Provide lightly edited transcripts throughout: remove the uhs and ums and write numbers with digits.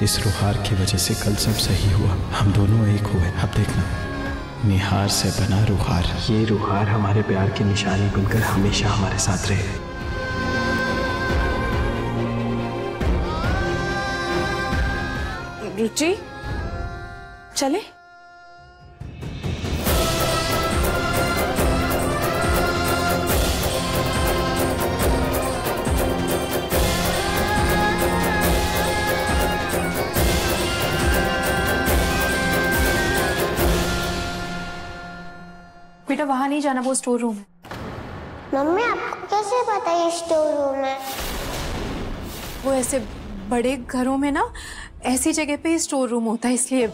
इस रुहार की वजह से कल सब सही हुआ, हम दोनों एक हुए। अब देखना, निहार से बना रुहार, ये रुहार हमारे प्यार की निशानी बनकर हमेशा हमारे साथ रहे। रुचि, चले? बेटा वहां नहीं जाना, वो स्टोर रूम है। मम्मी आपको कैसे पता ये स्टोर रूम है? वो ऐसे बड़े घरों में ना ऐसी जगह पे स्टोर रूम होता है, इसलिए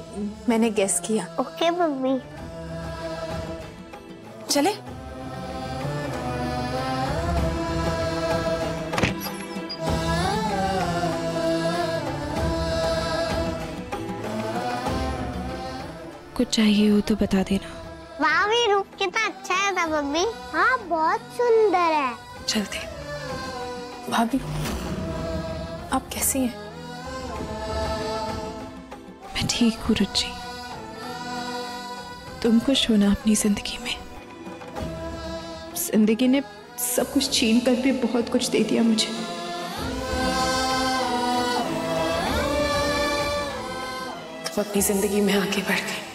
मैंने गेस किया। Okay mummy. चले? कुछ चाहिए हो तो बता देना। वाह, ये रूम कितना अच्छा है ना मम्मी। हाँ बहुत सुंदर है। चलते। भाभी आप कैसी हैं? मैं ठीक हूँ रुचि, तुम खुश हो ना अपनी जिंदगी में? जिंदगी ने सब कुछ छीन कर भी बहुत कुछ दे दिया मुझे। तुम अपनी जिंदगी में आगे बढ़ गए।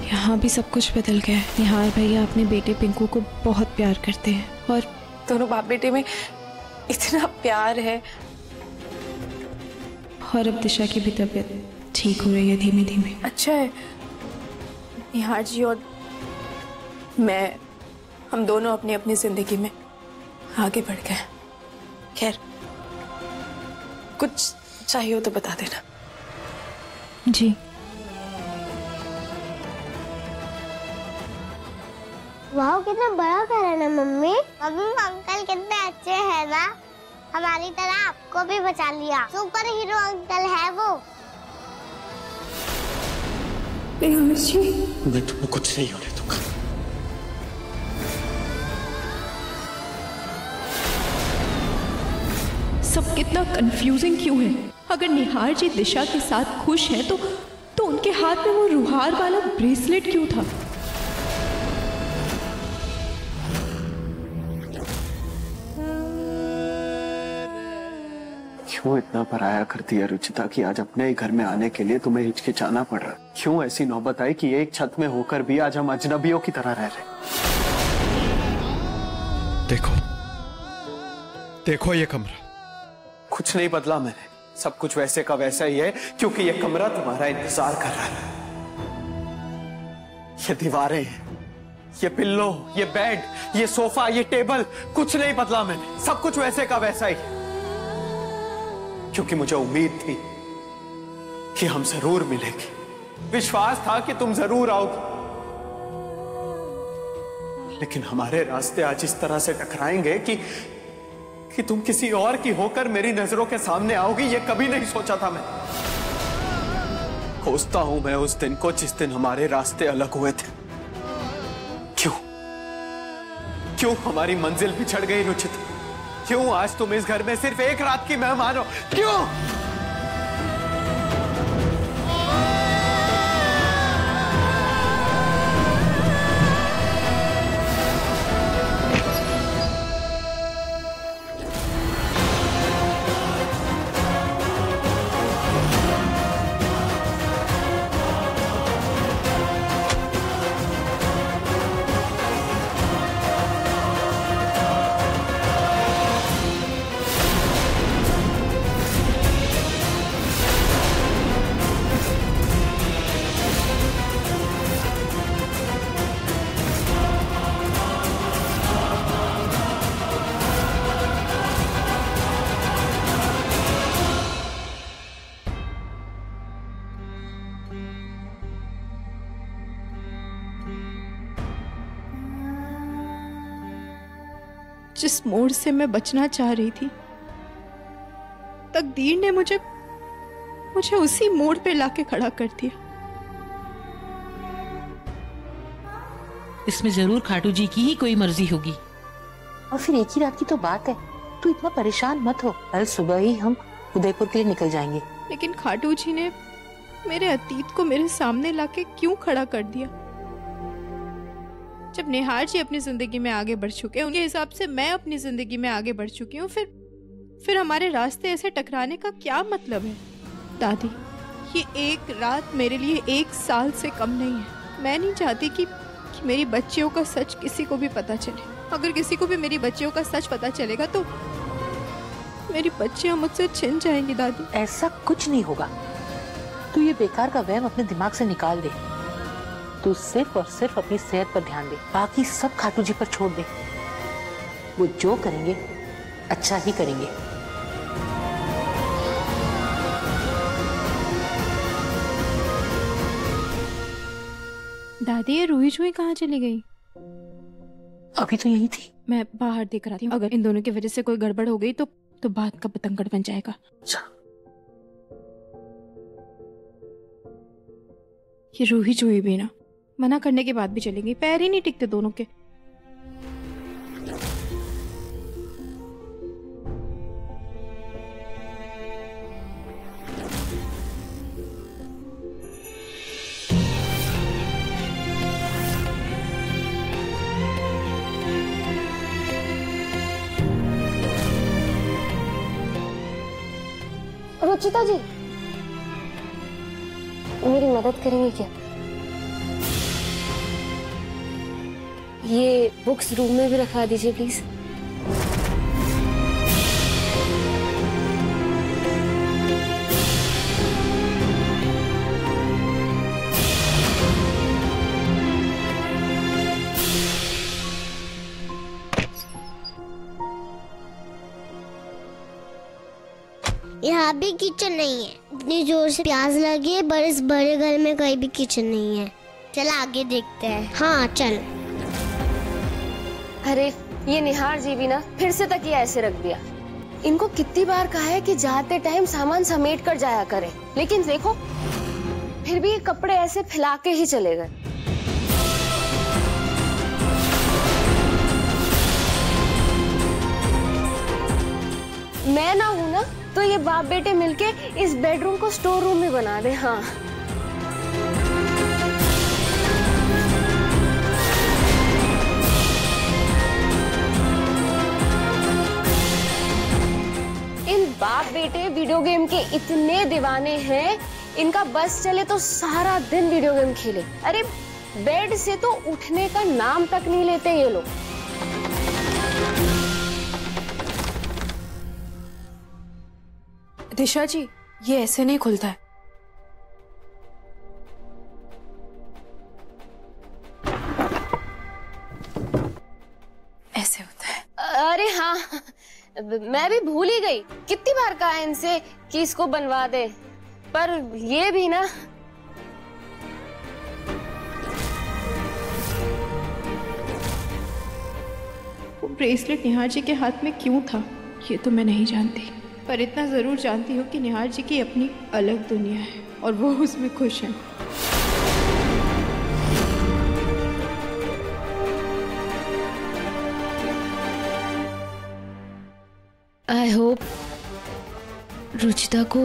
यहाँ भी सब कुछ बदल गया है। निहार भैया अपने बेटे पिंकू को बहुत प्यार करते हैं और दोनों बाप बेटे में इतना प्यार है। और अब दिशा की भी तबीयत ठीक हो रही है धीमे धीमे। अच्छा है, निहार जी और मैं, हम दोनों अपनी अपनी जिंदगी में आगे बढ़ गए। खैर, कुछ चाहिए हो तो बता देना। जी। वाह कितना बड़ा घर है ना मम्मी। मम्मी अंकल कितने अच्छे हैं ना, हमारी तरह आपको भी बचा लिया। सुपर हीरो अंकल है वो। मैं तुम्हें कुछ नहीं होने दूंगा। सब कितना कंफ्यूजिंग क्यों है? अगर निहार जी दिशा के साथ खुश हैं तो उनके हाथ में वो रुहार वाला ब्रेसलेट क्यों था? क्यों इतना पराया करती है रुचिता कि आज अपने ही घर में आने के लिए तुम्हें हिचकिचाना पड़ रहा? क्यों ऐसी नौबत आई कि एक छत में होकर भी आज हम अजनबियों की तरह रह रहे? देखो देखो ये कमरा, कुछ नहीं बदला मैंने, सब कुछ वैसे का वैसा ही है, क्योंकि ये कमरा तुम्हारा इंतजार कर रहा है। ये दीवारें, ये पिल्लो, ये बेड, ये सोफा, ये टेबल, कुछ नहीं बदला मैंने, सब कुछ वैसे का वैसा ही है। क्योंकि मुझे उम्मीद थी कि हम जरूर मिलेंगे, विश्वास था कि तुम जरूर आओगी, लेकिन हमारे रास्ते आज इस तरह से टकराएंगे कि तुम किसी और की होकर मेरी नजरों के सामने आओगी, ये कभी नहीं सोचा था मैं। खोजता हूं मैं उस दिन को जिस दिन हमारे रास्ते अलग हुए थे। क्यों हमारी मंजिल बिछड़ गई रुचिता? क्यों आज तुम इस घर में सिर्फ एक रात की मेहमान हो? क्यों? जिस मोड़ से मैं बचना चाह रही थी, तकदीर ने मुझे उसी मोड़ पे लाके खड़ा कर दिया। इसमें जरूर खाटू जी की ही कोई मर्जी होगी। और फिर एक ही रात की तो बात है, तू इतना परेशान मत हो। कल सुबह ही हम उदयपुर के लिए निकल जाएंगे। लेकिन खाटू जी ने मेरे अतीत को मेरे सामने लाके क्यों खड़ा कर दिया? जब निहार जी अपनी जिंदगी में आगे बढ़ चुके हैं, उनके हिसाब से मैं अपनी जिंदगी में आगे बढ़ चुकी हूँ, फिर हमारे रास्ते ऐसे टकराने का क्या मतलब है? दादी, ये एक रात मेरे लिए 1 साल से कम नहीं है। मैं नहीं चाहती कि मेरी बच्चियों का सच किसी को भी पता चले। अगर किसी को भी मेरी बच्चियों का सच पता चलेगा तो मेरी बच्चियां मुझसे छिन जाएंगी। दादी, ऐसा कुछ नहीं होगा। तू ये बेकार का वहम अपने दिमाग से निकाल दे। तू सिर्फ और सिर्फ अपनी सेहत पर ध्यान दे, बाकी सब खाटू जी पर छोड़ दे। वो जो करेंगे अच्छा ही करेंगे। दादी, ये रूही जूही कहाँ चली गई? अभी तो यही थी। मैं बाहर देख रहा थी। अगर इन दोनों की वजह से कोई गड़बड़ हो गई तो बात का पतंगड़ बन जाएगा। ये रूही जूही भी ना मना करने के बाद भी चलेंगी। पैर ही नहीं टिकते दोनों के। रुचिता जी, मेरी मदद करेंगे क्या? ये बुक्स रूम में भी रखवा दीजिए प्लीज। यहाँ भी किचन नहीं है। इतनी जोर से प्यास लगी है, पर इस बड़े घर में कहीं भी किचन नहीं है। चल आगे देखते हैं। हाँ चल। अरे ये निहार जी भी ना फिर से तकिया ऐसे रख दिया। इनको कितनी बार कहा है कि जाते टाइम सामान समेट कर जाया करें, लेकिन देखो फिर भी ये कपड़े ऐसे फैला के ही चले गए। मैं ना हूं ना तो ये बाप बेटे मिलके इस बेडरूम को स्टोर रूम में बना दे। हाँ, इन बाप बेटे वीडियो गेम के इतने दीवाने हैं, इनका बस चले तो सारा दिन वीडियो गेम खेले। अरे बेड से तो उठने का नाम तक नहीं लेते ये लोग। दिशा जी, ये ऐसे नहीं खुलता है। ऐसे होता है। अरे हाँ, मैं भी भूल ही गई। कितनी बार कहा है इनसे कि इसको बनवा दे, पर ये भी ना। वो ब्रेसलेट निहार जी के हाथ में क्यों था ये तो मैं नहीं जानती, पर इतना जरूर जानती हूँ कि निहार जी की अपनी अलग दुनिया है और वो उसमें खुश हैं। आई होप रुचिता को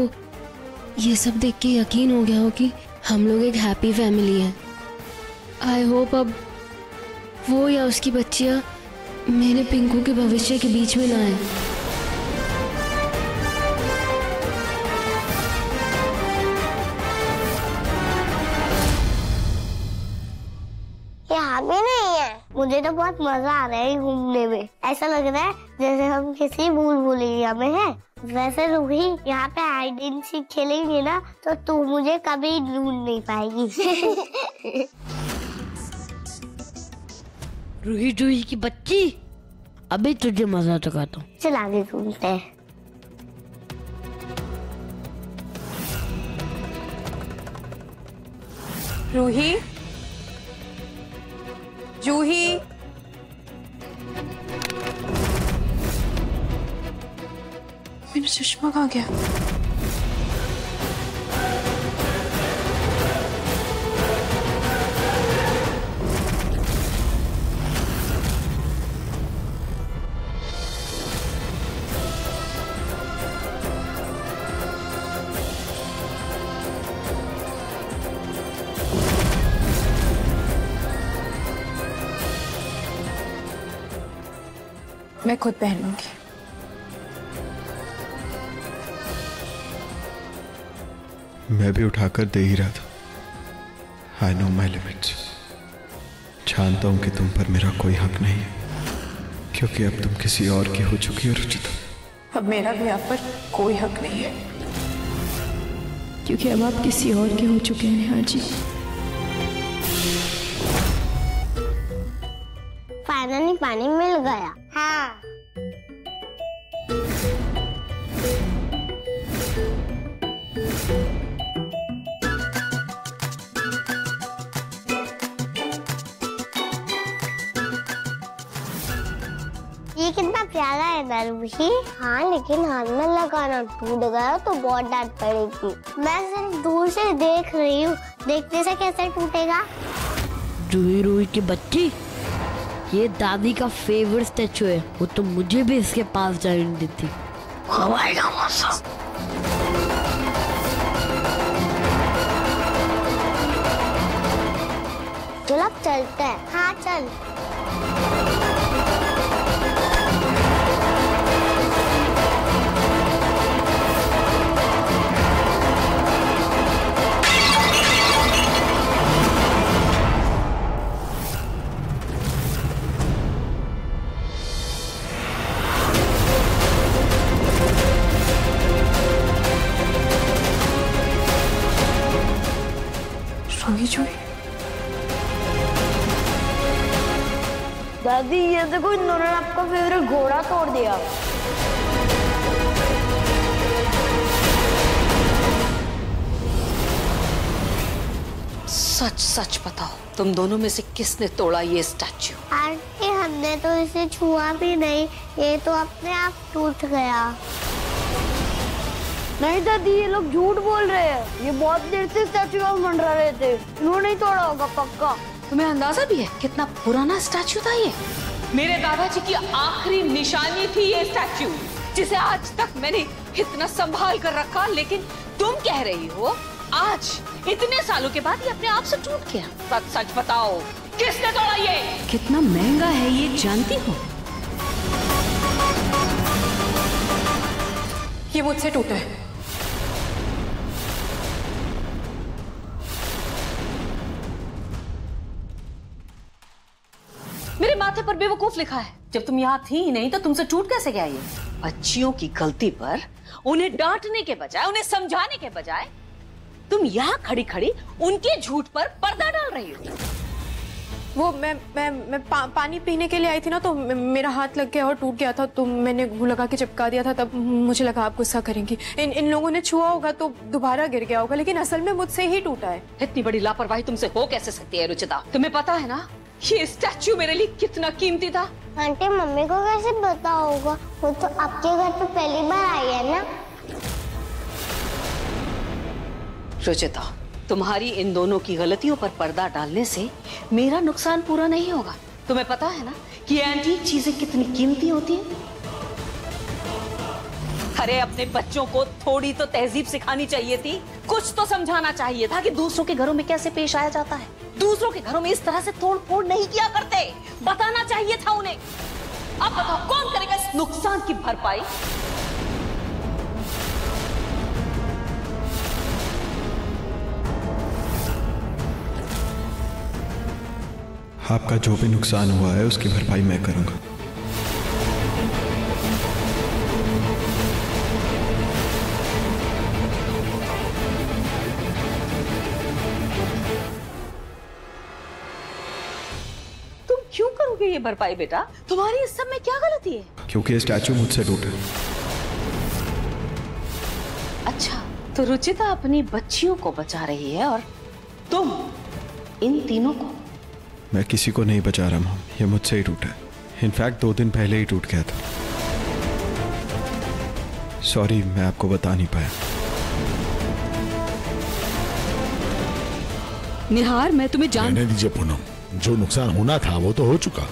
ये सब देख के यकीन हो गया हो कि हम लोग एक हैप्पी फैमिली है। आई होप अब वो या उसकी बच्चियां मेरे पिंकू के भविष्य के बीच में ना आए। यहाँ भी नहीं है। मुझे तो बहुत मजा आ रहा है घूमने में। ऐसा लग रहा है जैसे हम किसी भूल भुलैया में हैं। वैसे रूही, यहाँ पे हाइड एंड सीक खेलेंगे ना तो तू मुझे कभी ढूंढ नहीं पाएगी। रूही जूही की बच्ची, अभी तुझे मजा चखाता हूँ। चल आगे घूमते हैं। रूही, जूही, मेरा चश्मा कहाँ गया? मैं खुद पहन लूंगी। मैं भी उठाकर दे ही रहा था। I know my limits. जानता हूं कि तुम पर मेरा कोई हक नहीं है, क्योंकि अब तुम किसी और की हो चुकी हो रुचिता। अब मेरा भी आप पर कोई हक नहीं है, क्योंकि अब आप किसी और के हो चुके हैं नेहा जी। फाइनली पानी मिल गया। हाँ। ये कितना प्यारा है ना रूही। हाँ, लेकिन हाथ में लगाना, टूट गया तो बहुत डांट पड़ेगी। मैं सिर्फ दूर से देख रही हूँ, देखने से कैसे टूटेगा। रूही रूही की बच्ची, ये दादी का फेवरेट स्टैचू है। वो तो मुझे भी इसके पास जाने नहीं देती। कब आएगा मौसा? चल अब चलते हैं। हाँ चल। दादी, ये देखो, इन्होंने आपका फेवरेट घोड़ा तोड़ दिया। सच सच बताओ, तुम दोनों में से किसने तोड़ा ये स्टैचू? आंटी, हमने तो इसे छुआ भी नहीं, ये तो अपने आप टूट गया। नहीं दादी, ये लोग झूठ बोल रहे हैं। ये बहुत देर से स्टैचू का मंडरा रहे थे। इन्होंने नहीं तोड़ा होगा पक्का। तुम्हें अंदाजा भी है कितना पुराना स्टैचू था ये? मेरे दादाजी की आखिरी निशानी थी ये स्टैचू, जिसे आज तक मैंने इतना संभाल कर रखा। लेकिन तुम कह रही हो आज इतने सालों के बाद ये अपने आप से टूट गया। सच सच बताओ, किसने तोड़ा ये? कितना महंगा है ये जानती हो? ये मुझसे टूटा है। मेरे माथे पर बेवकूफ लिखा है। जब तुम यहाँ थी ही नहीं तो तुमसे टूट कैसे गया ये? बच्चियों की गलती पर उन्हें डांटने के बजाय, उन्हें समझाने के बजाय तुम यहाँ खड़ी खड़ी उनके झूठ पर पर्दा डाल रही हो। वो मैं पानी पीने के लिए आई थी ना, तो मेरा हाथ लग गया और टूट गया था, तो मैंने ग्लू लगा के चिपका दिया था। तब मुझे लगा आप गुस्सा करेंगी। इन लोगों ने छुआ होगा तो दोबारा गिर गया होगा, लेकिन असल में मुझसे ही टूटा है। इतनी बड़ी लापरवाही तुमसे हो कैसे सकती है रुचिता? तुम्हें पता है ना ये स्टैचू मेरे लिए कितना कीमती था? आंटी, मम्मी को कैसे पता होगा? वो तो आपके घर पे पहली बार आई है ना। रुचिता, तुम्हारी इन दोनों की गलतियों पर पर्दा डालने से मेरा नुकसान पूरा नहीं होगा। तुम्हें पता है ना कि एंटीक चीजें कितनी कीमती होती हैं? अरे अपने बच्चों को थोड़ी तो तहजीब सिखानी चाहिए थी, कुछ तो समझाना चाहिए था कि दूसरों के घरों में कैसे पेश आया जाता है। दूसरों के घरों में इस तरह से तोड़ फोड़ नहीं किया करते, बताना चाहिए था उन्हें। अब बताओ कौन करेगा इस नुकसान की भरपाई? आपका जो भी नुकसान हुआ है उसकी भरपाई मैं करूंगा। तुम क्यों करोगे ये भरपाई बेटा? तुम्हारी इस सब में क्या गलती है? क्योंकि ये स्टैचू मुझसे टूटा। अच्छा, तो रुचिता अपनी बच्चियों को बचा रही है और तुम इन तीनों को? मैं किसी को नहीं बचा रहा हूँ, ये मुझसे ही टूटा है। इनफैक्ट 2 दिन पहले ही टूट गया था। सॉरी, मैं आपको बता नहीं पाया। निहार, मैं तुम्हें रहने दीजिए पूनम, जो नुकसान होना था वो तो हो चुका।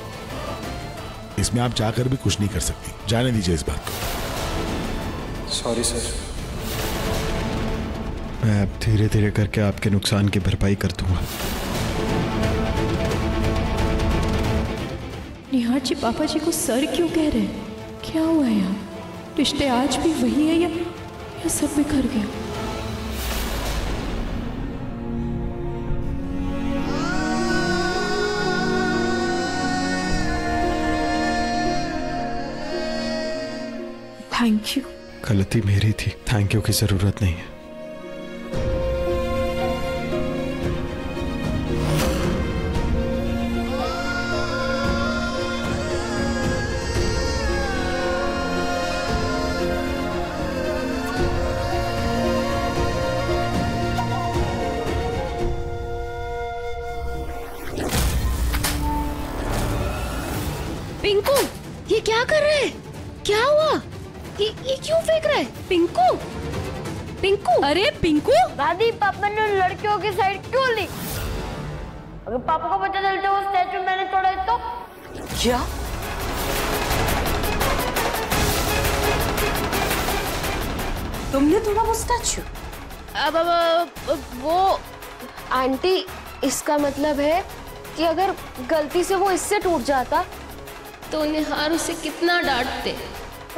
इसमें आप चाहकर भी कुछ नहीं कर सकती। जाने दीजिए इस बात को। सॉरी सर, मैं अब धीरे धीरे करके आपके नुकसान की भरपाई कर दूंगा। निहार जी पापा जी को सर क्यों कह रहे हैं? क्या हुआ है यार? रिश्ते आज भी वही है या सब बिखर गया? Thank you. गलती मेरी थी, थैंक यू की जरूरत नहीं है। पिंकू, ये क्या कर रहे हैं? क्या हुआ? ये क्यों फेंक रहा है? पिंकू, पिंकू, अरे पिंकू! दादी, पापा ने लड़कियों की साइड क्यों ली? अगर पापा को पता चलता वो स्टैचू मैंने तोड़ा तो? क्या? तुमने तोड़ा वो स्टैचू? अब वो आंटी, इसका मतलब है कि अगर गलती से वो इससे टूट जाता तो निहार उसे कितना डांटते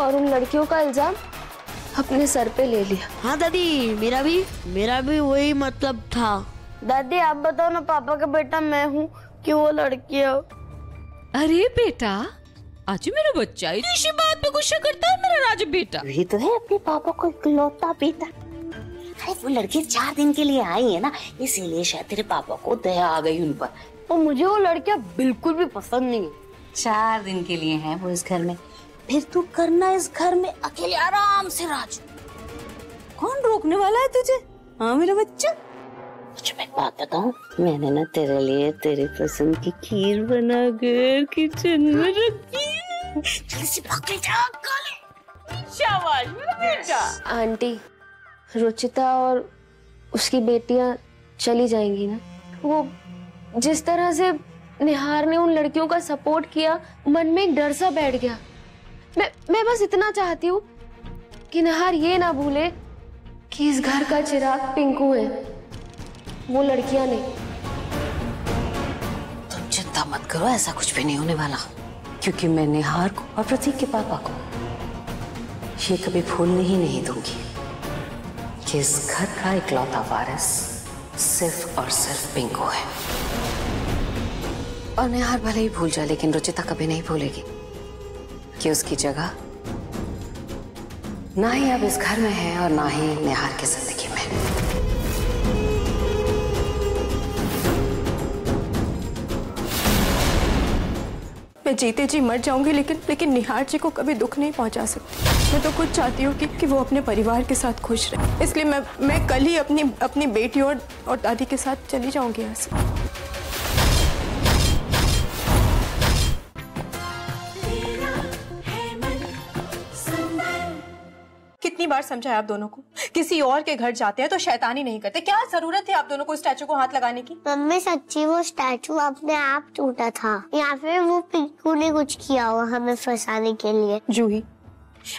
और उन लड़कियों का इल्जाम अपने सर पे ले लिया। हाँ दादी, मेरा भी वही मतलब था। दादी, आप बताओ ना, पापा का बेटा मैं हूँ कि वो लड़की है? अरे बेटा, आज मेरा बच्चा इसी बात पे गुस्सा करता है, मेरा राज बेटा। यही तो है अपने पापा को इकलौता बेटा। अरे वो लड़की 4 दिन के लिए आई है ना, इसीलिए शायद तेरे पापा को दया आ गई उन पर। और मुझे वो लड़कियां बिल्कुल भी पसंद नहीं है। 4 दिन के लिए हैं वो इस घर में, फिर तू करना इस घर में अकेले आराम से राज। कौन रोकने वाला है तुझे? हाँ मेरा बच्चा। तुझे मैं एक बात बताऊं, मैंने ना तेरे लिए तेरी पसंद की खीर बना कर किचन में रखी है। जल्दी से भाग के जा, काले। शाबाश मेरा बेटा। आंटी, रुचिता और उसकी बेटियां चली जाएंगी ना? वो जिस तरह से निहार ने उन लड़कियों का सपोर्ट किया, मन में एक डर सा बैठ गया। मैं बस इतना चाहती हूँ कि निहार ये ना भूले कि इस घर का चिराग पिंकू है, वो लड़कियां नहीं। तुम चिंता मत करो, ऐसा कुछ भी नहीं होने वाला, क्योंकि मैं निहार को और प्रतीक के पापा को ये कभी भूलने ही नहीं दूंगी कि इस घर का इकलौता वारिस सिर्फ और सिर्फ पिंकू है। और निहार भले ही भूल जाए, लेकिन रुचिता कभी नहीं भूलेगी कि उसकी जगह ना ही अब इस घर में है और ना ही निहार की जिंदगी में। मैं जीते जी मर जाऊंगी, लेकिन निहार जी को कभी दुख नहीं पहुंचा सकती। मैं तो खुद चाहती हूँ कि वो अपने परिवार के साथ खुश रहे। इसलिए मैं कल ही अपनी बेटी और दादी के साथ चली जाऊंगी यहाँ से। कितनी बार समझाया आप दोनों को, किसी और के घर जाते हैं तो शैतानी नहीं करते। क्या जरूरत है आप दोनों को स्टैचू को हाथ लगाने की? मम्मी, सच्ची वो स्टैचू अपने आप टूटा था या फिर वो पिंकू ने कुछ किया हो हमें फंसाने के लिए? जूही,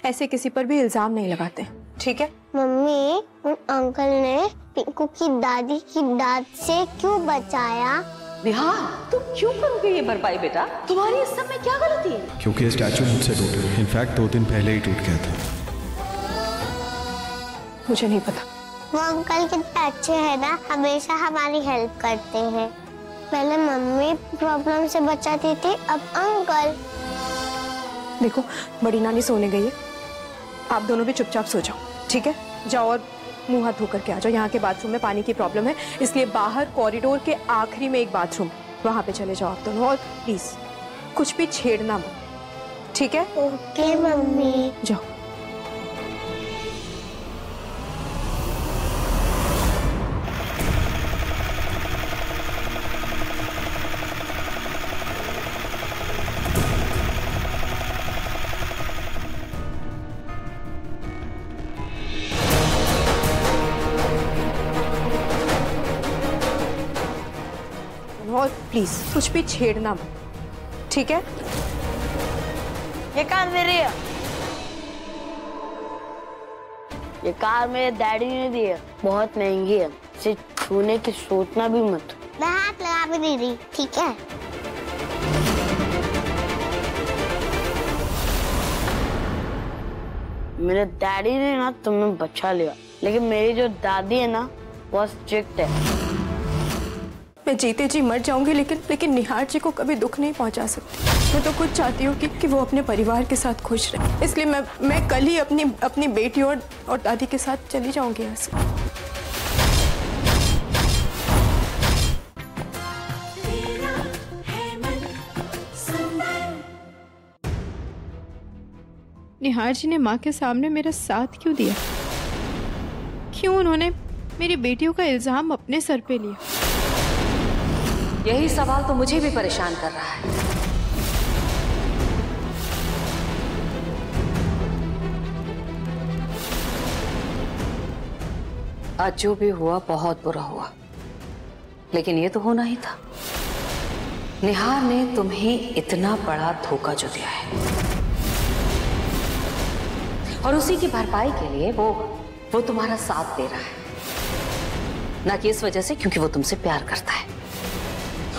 ऐसे किसी पर भी इल्जाम नहीं लगाते, ठीक है? मम्मी, उन अंकल ने पिंकू की दादी की दांत से क्यों बचाया? बिहार, तुम क्यों करोगे ये भरपाई बेटा? तुम्हारी इस सब में क्या गलती है? क्योंकि स्टैचू मुझसे टूटा, इनफैक्ट 2 दिन पहले ही टूट गया था। मुझे नहीं पता। वो अंकल कितने अच्छे हैं ना, हमेशा हमारी हेल्प करते हैं। पहले मम्मी प्रॉब्लम से बचाती थी, अब अंकल। देखो, बड़ी नानी सोने गई है, आप दोनों भी चुपचाप सो जाओ, ठीक है? जाओ और मुंह हाथ धोकर के आ जाओ। यहाँ के बाथरूम में पानी की प्रॉब्लम है, इसलिए बाहर कॉरिडोर के आखिरी में एक बाथरूम, वहां पे चले जाओ आप दोनों। और प्लीज कुछ भी छेड़ना मत, ठीक है? Okay mummy. जाओ। और प्लीज कुछ भी छेड़ना मत, ठीक है? ये कार मेरी है। ये कार मेरे डैडी ने दी है, बहुत महंगी है, इसे छूने की सोचना भी मत। मैं हाथ लगा भी नहीं रही, ठीक है? मेरे डैडी ने ना तुम्हें बचा लिया, लेकिन मेरी जो दादी है ना बहुत स्ट्रिक्ट है। मैं जीते जी मर जाऊंगी, लेकिन निहार जी को कभी दुख नहीं पहुंचा सकती। मैं तो खुद चाहती हूँ कि वो अपने परिवार के साथ खुश रहे। इसलिए मैं कल ही अपनी बेटी और दादी के साथ चली जाऊंगी यहाँ से। निहार जी ने माँ के सामने मेरा साथ क्यों दिया? क्यों उन्होंने मेरी बेटियों का इल्जाम अपने सर पे लिया? यही सवाल तो मुझे भी परेशान कर रहा है। आज जो भी हुआ बहुत बुरा हुआ, लेकिन ये तो होना ही था। निहार ने तुम्हें इतना बड़ा धोखा जो दिया है, और उसी की भरपाई के लिए वो तुम्हारा साथ दे रहा है, ना कि इस वजह से क्योंकि वो तुमसे प्यार करता है।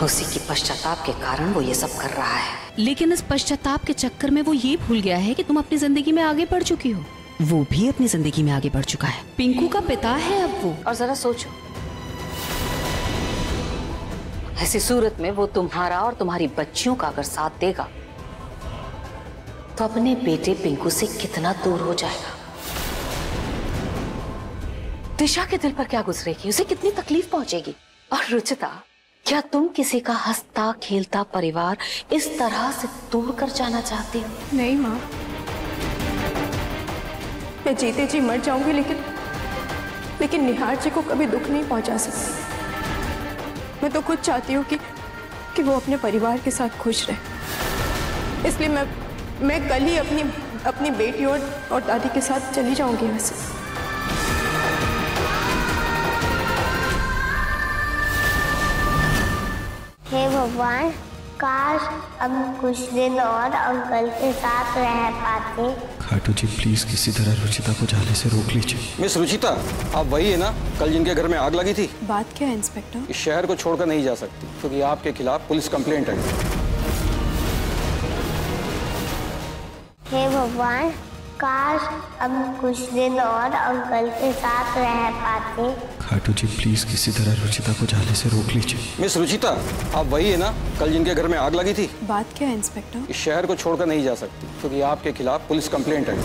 उसी की पश्चाताप के कारण वो ये सब कर रहा है। लेकिन इस पश्चाताप के चक्कर में वो ये भूल गया है कि तुम अपनी जिंदगी में आगे बढ़ चुकी हो। वो भी अपनी जिंदगी में आगे बढ़ चुका है, पिंकू का पिता है अब वो। और जरा सोचो, ऐसी सूरत में वो तुम्हारा और तुम्हारी बच्चियों का अगर साथ देगा तो अपने बेटे पिंकू से कितना दूर हो जाएगा। दिशा के दिल पर क्या गुजरेगी, उसे कितनी तकलीफ पहुंचेगी। और रुचिता, क्या तुम किसी का हंसता खेलता परिवार इस तरह से तोड़ कर जाना चाहती हो? नहीं माँ, मैं जीते जी मर जाऊंगी, लेकिन निहार जी को कभी दुख नहीं पहुंचा सकती। मैं तो खुद चाहती हूँ कि वो अपने परिवार के साथ खुश रहे। इसलिए मैं कल ही अपनी बेटी और दादी के साथ चली जाऊंगी यहाँ से। हे भगवान, काश हम कुछ दिन और अंकल के साथ रह पाते। खाटू जी प्लीज किसी तरह रुचिता को जाने से रोक लीजिए। मिस रुचिता, आप वही है ना कल जिनके घर में आग लगी थी? बात क्या है इंस्पेक्टर? इस शहर को छोड़कर नहीं जा सकती क्योंकि आपके खिलाफ पुलिस कंप्लेंट है। हे भगवान, काश हम कुछ दिन और अंकल के साथ रह पाते। खाटू जी प्लीज किसी तरह रुचिता को जाने से रोक लीजिए। मिस रुचिता, आप वही है ना कल जिनके घर में आग लगी थी? बात क्या है इंस्पेक्टर? इस शहर को छोड़कर नहीं जा सकती क्योंकि आपके खिलाफ पुलिस कंप्लेंट है।